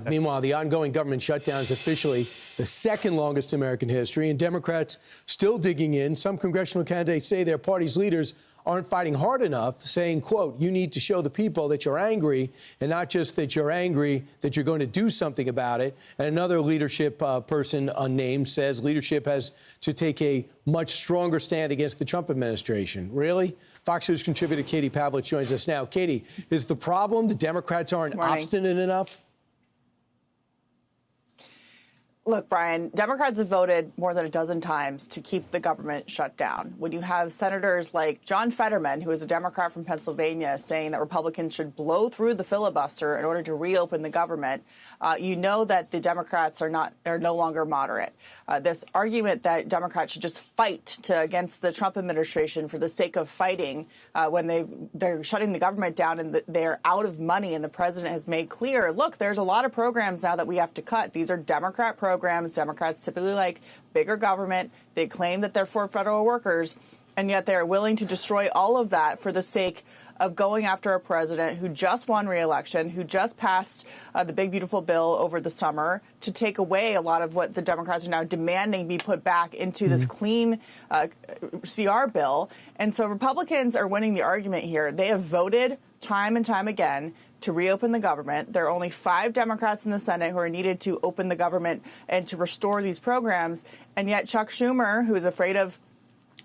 Meanwhile, the ongoing government shutdown is officially the second longest in American history, and Democrats still digging in. Some congressional candidates say their party's leaders aren't fighting hard enough, saying, quote, you need to show the people that you're angry, and not just that you're angry, that you're going to do something about it. And another leadership person unnamed says leadership has to take a much stronger stand against the Trump administration. Really? Fox News contributor Katie Pavlich joins us now. Katie, is the problem the Democrats aren't obstinate enough? Look, Brian, Democrats have voted more than a dozen times to keep the government shut down. When you have senators like John Fetterman, who is a Democrat from Pennsylvania, saying that Republicans should blow through the filibuster in order to reopen the government, you know that the Democrats are no longer moderate. This argument that Democrats should just fight against the Trump administration for the sake of fighting when they're shutting the government down and they're out of money, and the president has made clear, look, there's a lot of programs now that we have to cut. These are Democrat programs. Democrats typically like bigger government. They claim that they're for federal workers, and yet they're willing to destroy all of that for the sake of going after a president who just won re-election, who just passed the big, beautiful bill over the summer to take away a lot of what the Democrats are now demanding be put back into this clean CR bill. And so Republicans are winning the argument here. They have voted time and time again to reopen the government. There are only 5 Democrats in the Senate who are needed to open the government and to restore these programs. And yet Chuck Schumer, who is afraid of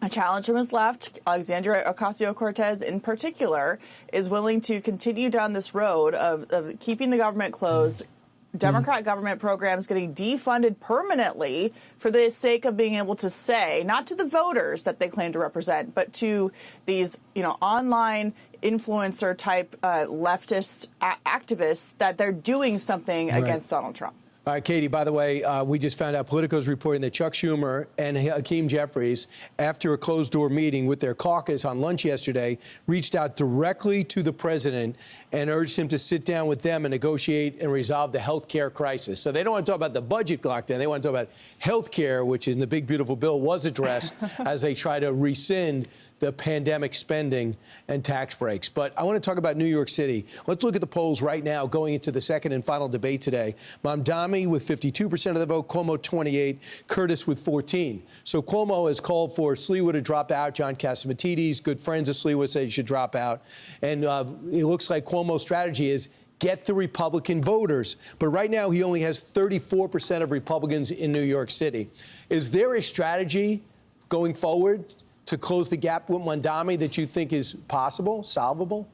a challenge from his left, Alexandria Ocasio-Cortez in particular, is willing to continue down this road of keeping the government closed, Democrat government programs getting defunded permanently for the sake of being able to say, not to the voters that they claim to represent, but to these, online influencer type leftist activists that they're doing something against Donald Trump. All right, Katie, by the way, we just found out Politico's reporting that Chuck Schumer and Hakeem Jeffries, after a closed-door meeting with their caucus on lunch yesterday, reached out directly to the president and urged him to sit down with them and negotiate and resolve the health care crisis. So they don't want to talk about the budget lockdown. They want to talk about health care, which in the big, beautiful bill was addressed as they try to rescind the pandemic spending and tax breaks. But I want to talk about New York City. Let's look at the polls right now going into the second and final debate today. Mamdani with 52% of the vote, Cuomo 28, Curtis with 14. So Cuomo has called for Sliwa to drop out. John Catsimatidis, good friends of Sliwa, say he should drop out. And it looks like Cuomo's strategy is get the Republican voters. But right now he only has 34% of Republicans in New York City. Is there a strategy going forward to close the gap with Mamdani that you think is possible, solvable?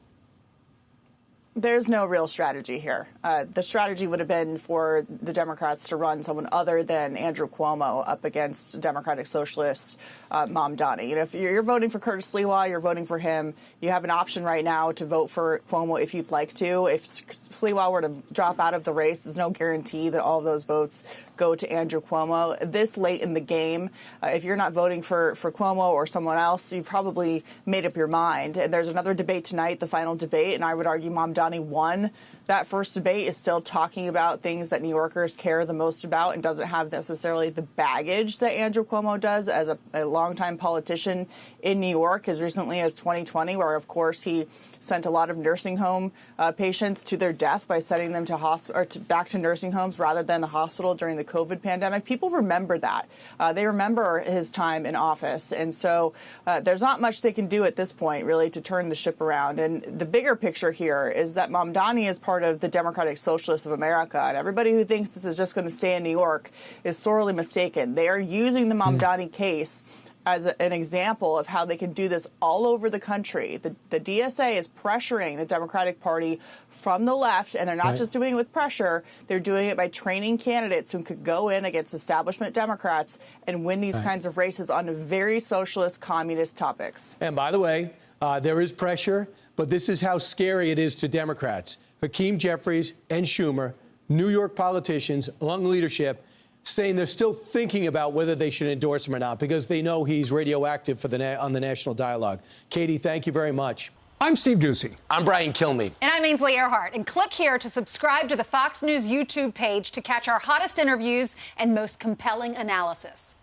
There's no real strategy here. The strategy would have been for the Democrats to run someone other than Andrew Cuomo up against Democratic Socialist Mamdani. If you're voting for Curtis Sliwa, you're voting for him. You have an option right now to vote for Cuomo if you'd like to. If Sliwa were to drop out of the race, there's no guarantee that all of those votes go to Andrew Cuomo. This late in the game, if you're not voting for Cuomo or someone else, you've probably made up your mind. And there's another debate tonight, the final debate, and I would argue Mamdani won that first debate, is still talking about things that New Yorkers care the most about and doesn't have necessarily the baggage that Andrew Cuomo does as a longtime politician in New York as recently as 2020, where, of course, he sent a lot of nursing home patients to their death by sending them to back to nursing homes rather than the hospital during the COVID pandemic. People remember that. They remember his time in office. And so there's not much they can do at this point, really, to turn the ship around. And the bigger picture here is that Mamdani is part of the Democratic Socialists of America. And everybody who thinks this is just going to stay in New York is sorely mistaken. They are using the Mamdani case as an example of how they can do this all over the country. The DSA is pressuring the Democratic Party from the left, and they're not just doing it with pressure. They're doing it by training candidates who could go in against establishment Democrats and win these kinds of races on very socialist, communist topics. And by the way, there is pressure, but this is how scary it is to Democrats. Hakeem Jeffries and Schumer, New York politicians, among leadership, saying they're still thinking about whether they should endorse him or not because they know he's radioactive on the national dialogue. Katie, thank you very much. I'm Steve Doocy. I'm Brian Kilmeade. And I'm Ainsley Earhart. And click here to subscribe to the Fox News YouTube page to catch our hottest interviews and most compelling analysis.